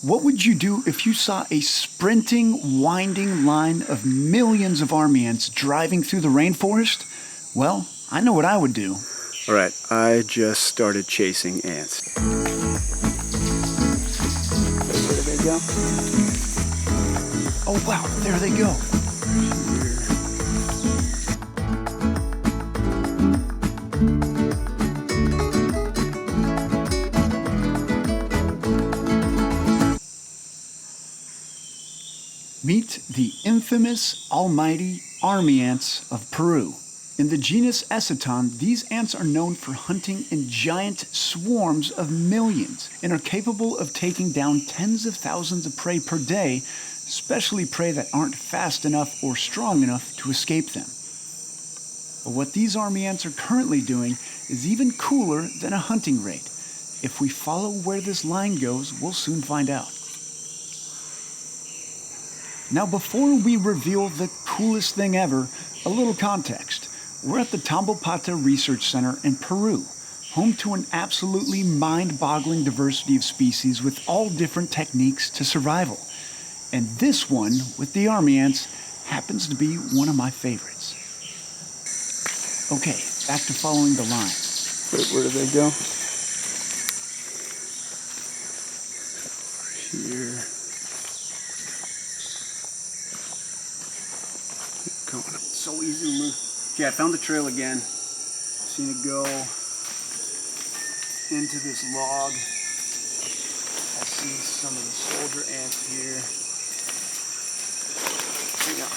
What would you do if you saw a sprinting, winding line of millions of army ants driving through the rainforest? Well, I know what I would do. All right, I just started chasing ants. Where did they go? Oh wow, there they go. Meet the infamous, almighty army ants of Peru. In the genus Eciton, these ants are known for hunting in giant swarms of millions and are capable of taking down tens of thousands of prey per day, especially prey that aren't fast enough or strong enough to escape them. But what these army ants are currently doing is even cooler than a hunting raid. If we follow where this line goes, we'll soon find out. Now, before we reveal the coolest thing ever, a little context. We're at the Tambalpata Research Center in Peru, home to an absolutely mind-boggling diversity of species with all different techniques to survival. And this one, with the army ants, happens to be one of my favorites. Okay, back to following the line. Where do they go? Here. So easy to move. Okay, I found the trail again. Seen it go into this log. I see some of the soldier ants here. Hang on.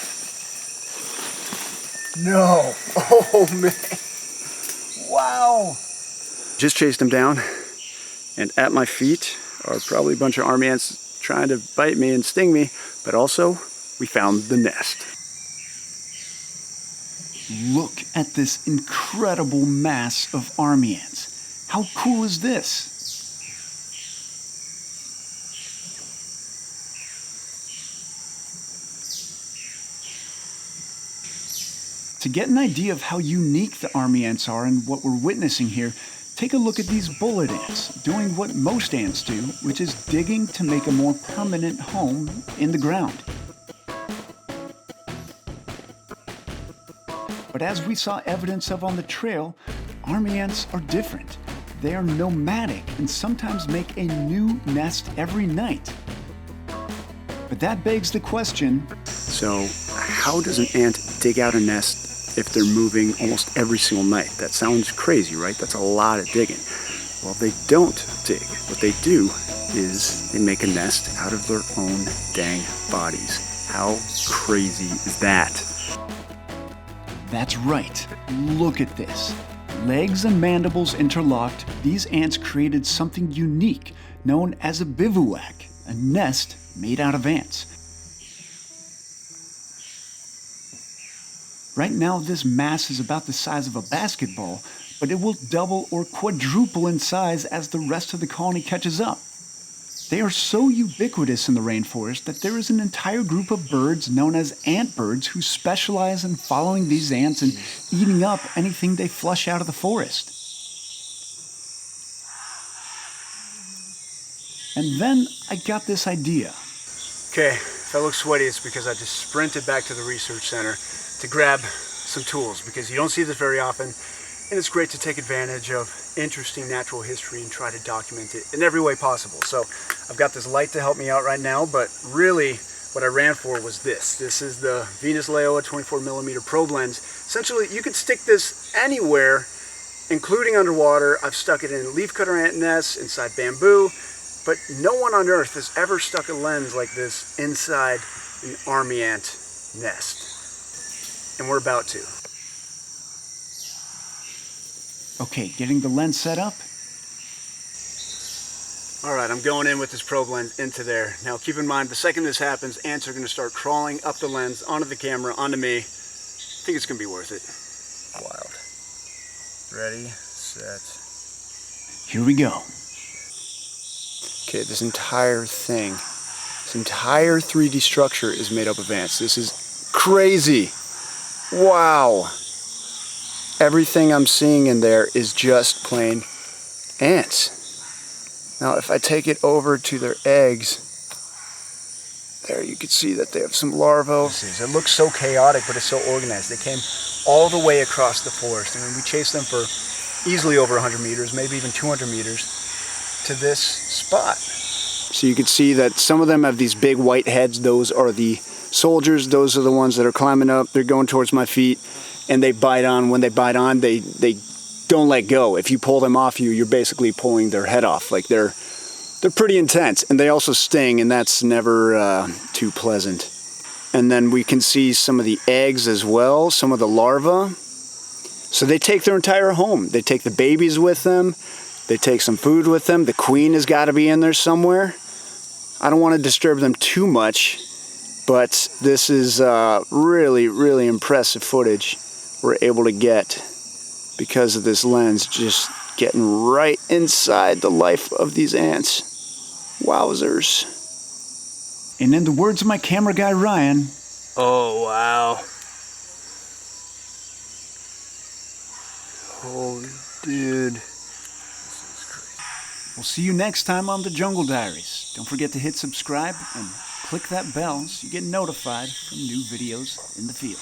No! Oh man! Wow! Just chased him down, and at my feet are probably a bunch of army ants trying to bite me and sting me, but also we found the nest. Look at this incredible mass of army ants. How cool is this? To get an idea of how unique the army ants are and what we're witnessing here, take a look at these bullet ants, doing what most ants do, which is digging to make a more permanent home in the ground. But as we saw evidence of on the trail, army ants are different. They are nomadic and sometimes make a new nest every night. But that begs the question, so how does an ant dig out a nest if they're moving almost every single night? That sounds crazy, right? That's a lot of digging. Well, they don't dig. What they do is they make a nest out of their own dang bodies. How crazy is that? That's right. Look at this. Legs and mandibles interlocked, these ants created something unique known as a bivouac, a nest made out of ants. Right now, this mass is about the size of a basketball, but it will double or quadruple in size as the rest of the colony catches up. They are so ubiquitous in the rainforest that there is an entire group of birds known as ant birds who specialize in following these ants and eating up anything they flush out of the forest. And then I got this idea. Okay, if I look sweaty, it's because I just sprinted back to the research center to grab some tools, because you don't see this very often, and it's great to take advantage of interesting natural history and try to document it in every way possible. So I've got this light to help me out right now, but really what I ran for was this. This is the Venus Leoa 24mm probe lens. Essentially, you could stick this anywhere, including underwater. I've stuck it in leafcutter ant nests, inside bamboo, but no one on Earth has ever stuck a lens like this inside an army ant nest. And we're about to. Okay, getting the lens set up. All right, I'm going in with this probe lens into there. Now keep in mind, the second this happens, ants are gonna start crawling up the lens, onto the camera, onto me. I think it's gonna be worth it. Wild. Ready, set. Here we go. Okay, this entire thing, this entire 3D structure is made up of ants. This is crazy. Wow. Everything I'm seeing in there is just plain ants. Now if I take it over to their eggs, there you can see that they have some larvae. It looks so chaotic, but it's so organized. They came all the way across the forest. I mean, we chased them for easily over 100 meters, maybe even 200 meters to this spot. So you can see that some of them have these big white heads. Those are the soldiers. Those are the ones that are climbing up. They're going towards my feet, and they bite on. When they bite on, they don't let go. If you pull them off you, you're basically pulling their head off. Like they're pretty intense, and they also sting, and that's never too pleasant. And then we can see some of the eggs as well, some of the larvae. So they take their entire home. They take the babies with them. They take some food with them. The queen has got to be in there somewhere. I don't want to disturb them too much, but this is really, really impressive footage we're able to get because of this lens just getting right inside the life of these ants. Wowzers. And in the words of my camera guy, Ryan, Oh, wow. Holy dude. we'll see you next time on the Jungle Diaries. Don't forget to hit subscribe and click that bell so you get notified from new videos in the field.